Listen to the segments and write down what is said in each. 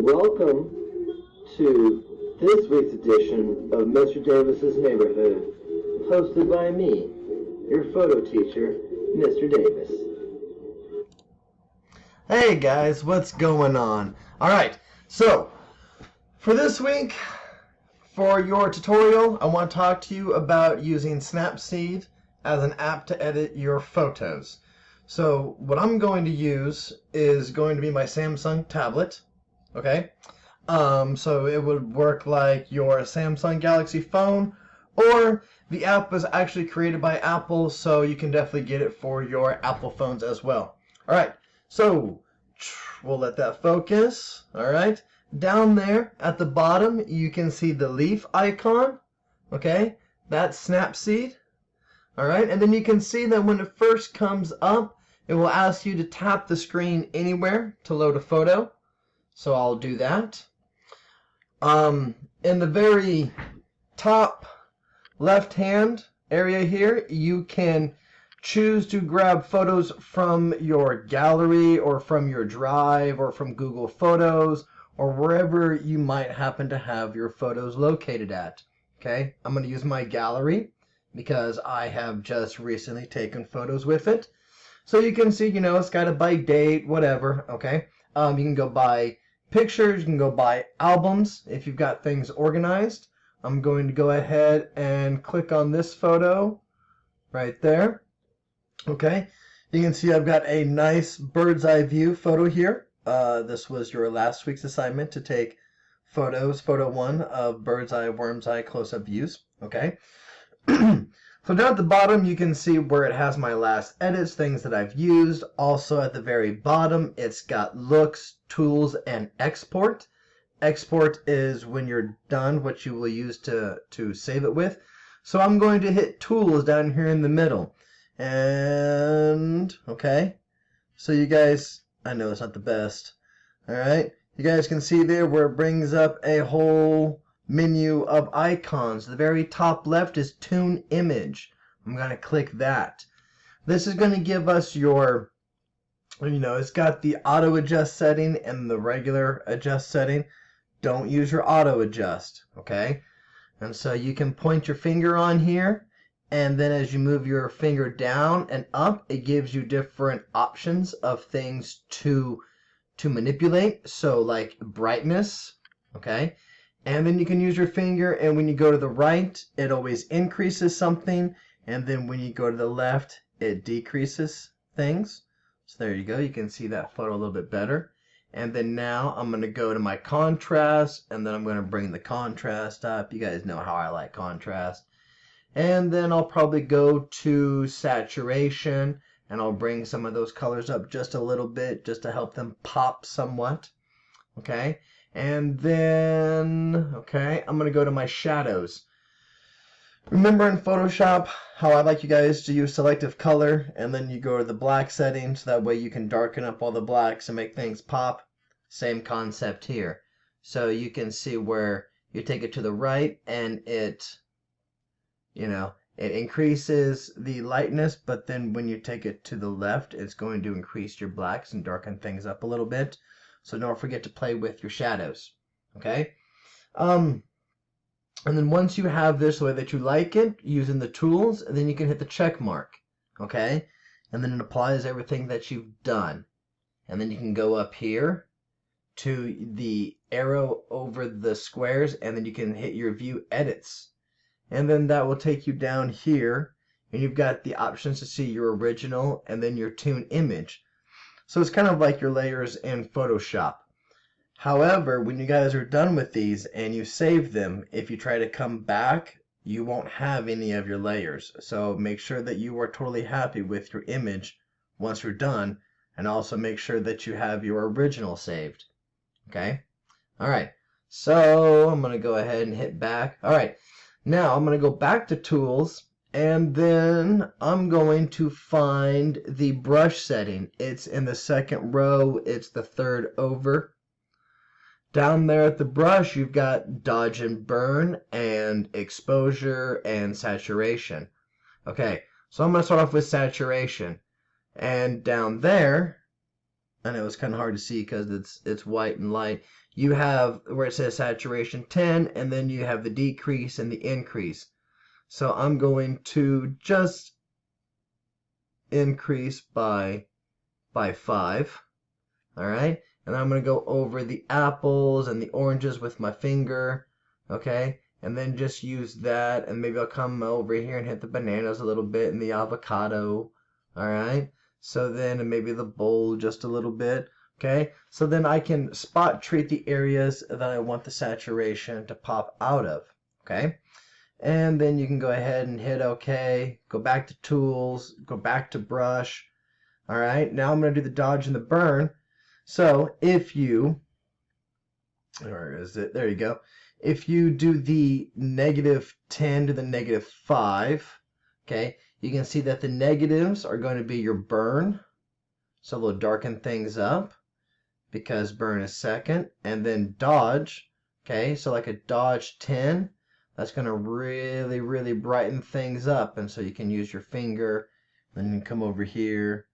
Welcome to this week's edition of Mr. Davis's Neighborhood, hosted by me, your photo teacher, Mr. Davis. Hey guys, what's going on? Alright, so for this week, for your tutorial, I want to talk to you about using SnapSeed as an app to edit your photos. So what I'm going to use is going to be my Samsung tablet. Okay, so it would work like your Samsung Galaxy phone, or the app was actually created by Apple, so you can definitely get it for your Apple phones as well. Alright, so we'll let that focus. Alright, down there at the bottom you can see the leaf icon. Okay, that's SnapSeed. Alright, and then you can see that when it first comes up, it will ask you to tap the screen anywhere to load a photo. So I'll do that. In the very top left-hand area here, you can choose to grab photos from your gallery or from your drive or from Google Photos or wherever you might happen to have your photos located at. Okay, I'm going to use my gallery because I have just recently taken photos with it. So you can see, it's got a by date, whatever. Okay, you can go by pictures, you can go by albums if you've got things organized. I'm going to go ahead and click on this photo right there. Okay, you can see I've got a nice bird's eye view photo here. This was your last week's assignment to take photos, photo 1 of bird's eye, worm's eye close-up views. Okay. So down at the bottom you can see where it has my last edits, things that I've used. Also at the very bottom it's got looks, tools, and export. Export is when you're done, what you will use to save it with. So I'm going to hit tools down here in the middle. And okay, so you guys, I know it's not the best. Alright, you guys can see there where it brings up a whole menu of icons. The very top left is Tune Image. I'm going to click that. This is going to give us your, it's got the auto adjust setting and the regular adjust setting. Don't use your auto adjust, okay? And so you can point your finger on here, and then as you move your finger down and up, it gives you different options of things to manipulate. So like brightness, okay? And then you can use your finger, and when you go to the right, it always increases something, and then when you go to the left, it decreases things. So there you go. You can see that photo a little bit better. And then now I'm going to go to my contrast, and then I'm going to bring the contrast up. You guys know how I like contrast. And then I'll probably go to saturation, and I'll bring some of those colors up just a little bit just to help them pop somewhat. Okay. And then, okay, I'm going to go to my shadows. Remember in Photoshop how I like you guys to use selective color, and then you go to the black setting so that way you can darken up all the blacks and make things pop? Same concept here. So you can see where you take it to the right and it increases the lightness, but then when you take it to the left, it's going to increase your blacks and darken things up a little bit. So don't forget to play with your shadows, okay? And then once you have this the way that you like it, using the tools, then you can hit the check mark, okay? And then it applies everything that you've done. And then you can go up here to the arrow over the squares, and then you can hit your view edits. And then that will take you down here, and you've got the options to see your original and then your tune image. So it's kind of like your layers in Photoshop. However, when you guys are done with these and you save them, if you try to come back, you won't have any of your layers. So make sure that you are totally happy with your image once you're done, and also make sure that you have your original saved. Okay? Alright, so I'm going to go ahead and hit back. Alright, now I'm going to go back to Tools, and then I'm going to find the brush setting. It's in the second row. It's the third over. Down there at the brush, you've got dodge and burn and exposure and saturation. Okay, so I'm going to start off with saturation. And down there, I know it's kind of hard to see because it's white and light. You have where it says saturation 10, and then you have the decrease and the increase. So I'm going to just increase by 5. All right, and I'm going to go over the apples and the oranges with my finger. Okay, and then just use that, and maybe I'll come over here and hit the bananas a little bit and the avocado. All right, so then and maybe the bowl just a little bit. Okay, so then I can spot treat the areas that I want the saturation to pop out of. Okay, and then you can go ahead and hit OK, go back to tools, go back to brush. All right, now I'm going to do the dodge and the burn. So if you, where is it? There you go. If you do the -10 to the -5, okay, you can see that the negatives are going to be your burn. So they'll darken things up because burn is second. And then dodge, okay, so like a dodge 10, that's going to really, really brighten things up. And so you can use your finger, then you can come over here.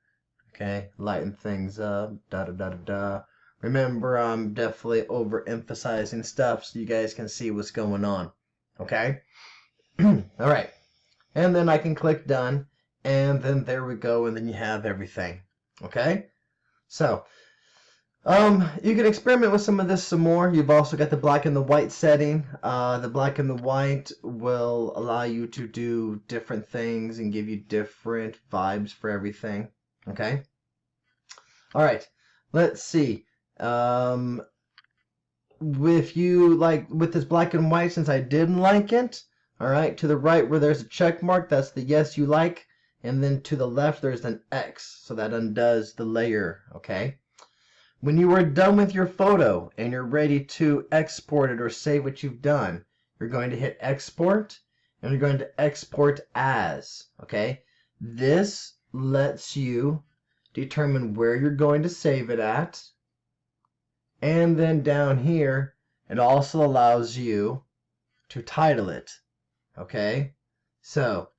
Okay, lighten things up, da-da-da-da-da. Remember, I'm definitely overemphasizing stuff so you guys can see what's going on. Okay? All right. And then I can click done, and then there we go, and then you have everything. Okay? So, you can experiment with some of this some more. You've also got the black and the white setting. The black and the white will allow you to do different things and give you different vibes for everything. Okay. All right. Let's see. If you like with this black and white, since I didn't like it, all right, to the right where there's a check mark, that's the yes you like. And then to the left, there's an X. So that undoes the layer. Okay. When you are done with your photo and you're ready to export it or save what you've done, you're going to hit export and you're going to export as. Okay. This lets you determine where you're going to save it at. And then down here, it also allows you to title it. Okay? So,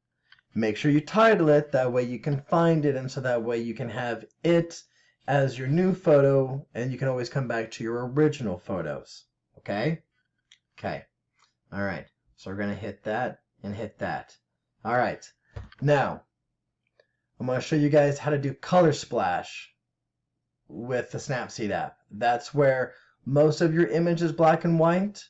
make sure you title it. That way you can find it, and so that way you can have it as your new photo, and you can always come back to your original photos. Okay? Okay. All right. So we're going to hit that and hit that. All right. Now, I'm going to show you guys how to do color splash with the SnapSeed app. That's where most of your image is black and white,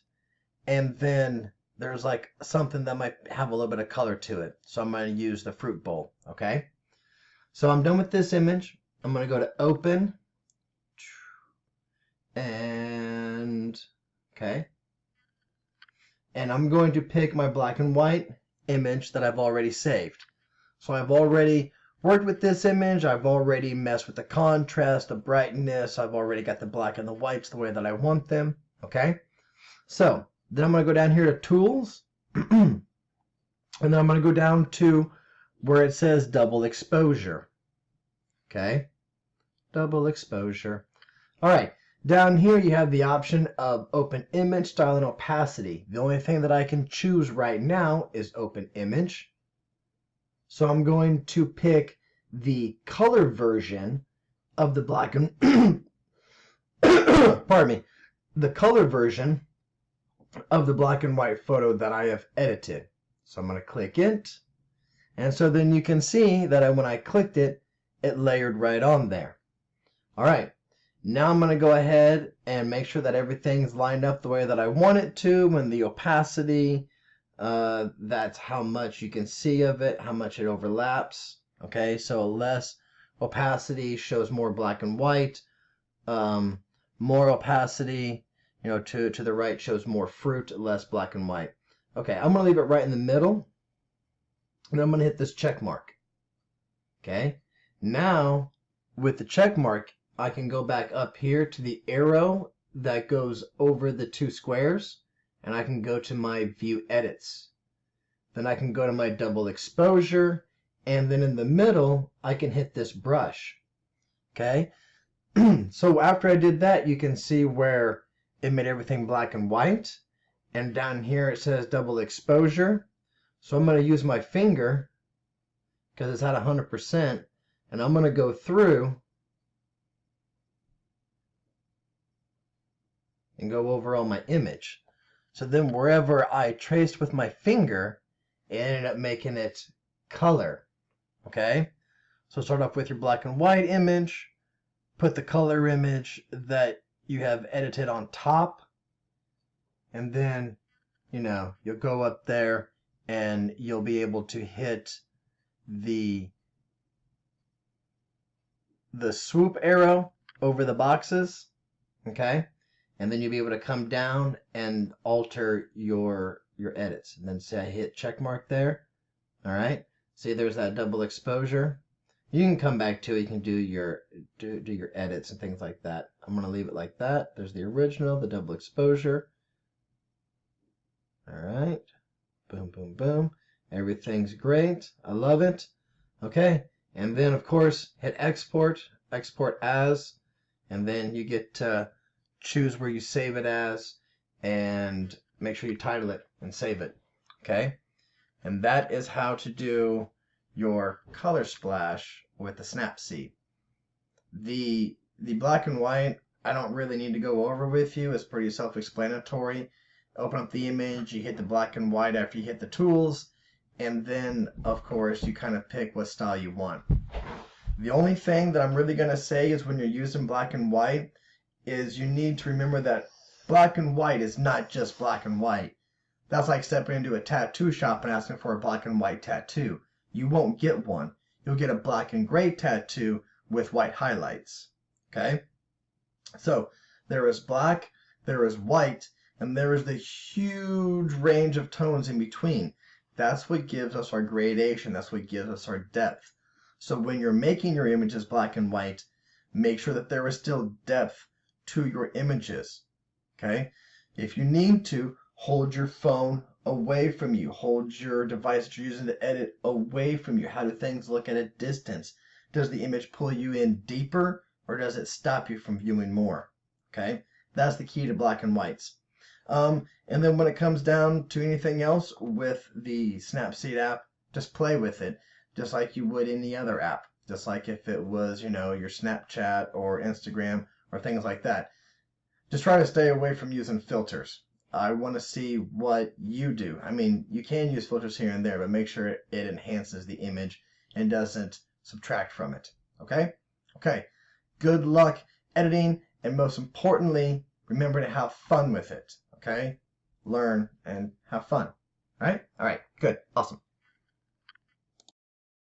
and then there's like something that might have a little bit of color to it. So I'm going to use the fruit bowl. Okay. So I'm done with this image. I'm going to go to open and okay. And I'm going to pick my black and white image that I've already saved. So I've already worked with this image. I've already messed with the contrast, the brightness. I've already got the black and the whites the way that I want them. Okay. So then I'm going to go down here to tools. And then I'm going to go down to where it says double exposure. Okay. Double exposure. All right. Down here you have the option of open image, style, and opacity. The only thing that I can choose right now is open image. So I'm going to pick the color version of the black and pardon me, the color version of the black and white photo that I have edited. So I'm going to click it, and so then you can see that when I clicked it, it layered right on there. All right, now I'm going to go ahead and make sure that everything's lined up the way that I want it to, and the opacity. That's how much you can see of it, how much it overlaps. Okay, so less opacity shows more black and white. More opacity, to the right shows more fruit, less black and white. Okay, I'm going to leave it right in the middle. And I'm going to hit this check mark. Okay, now with the check mark, I can go back up here to the arrow that goes over the two squares. And I can go to my view edits. Then I can go to my double exposure, and then in the middle I can hit this brush. Okay. So after I did that, you can see where it made everything black and white, and down here it says double exposure. So I'm going to use my finger because it's at 100%, and I'm going to go through and go over all my image. So then wherever I traced with my finger, it ended up making it color. Okay? So start off with your black and white image, put the color image that you have edited on top, and then, you'll go up there and you'll be able to hit the swoop arrow over the boxes, okay? And then you'll be able to come down and alter your edits. And then say I hit check mark there. All right? See, there's that double exposure. You can come back to it. You can do your edits and things like that. I'm going to leave it like that. There's the original, the double exposure. All right. Boom, boom, boom. Everything's great. I love it. Okay. And then, of course, hit export as, and then you get to choose where you save it as, and make sure you title it and save it. Okay. And that is how to do your color splash with the SnapSeed. The black and white, I don't really need to go over with you. It's pretty self-explanatory. Open up the image, you hit the black and white after you hit the tools, and then, of course, you kind of pick what style you want. The only thing that I'm really going to say is when you're using black and white is you need to remember that black and white is not just black and white. That's like stepping into a tattoo shop and asking for a black and white tattoo. You won't get one. You'll get a black and gray tattoo with white highlights. Okay? So there is black, there is white, and there is the huge range of tones in between. That's what gives us our gradation. That's what gives us our depth. So when you're making your images black and white, make sure that there is still depth to your images. Okay? If you need to, hold your phone away from you. Hold your device that you're using to edit away from you. How do things look at a distance? Does the image pull you in deeper, or does it stop you from viewing more? Okay? That's the key to black and whites. And then when it comes down to anything else with the SnapSeed app, just play with it, just like you would any other app. Just like if it was, your Snapchat or Instagram or things like that. Just try to stay away from using filters. I want to see what you do. I mean, you can use filters here and there, but make sure it enhances the image and doesn't subtract from it. Okay? Okay. Good luck editing, and most importantly, remember to have fun with it. Okay? Learn and have fun. All right? All right. Good. Awesome.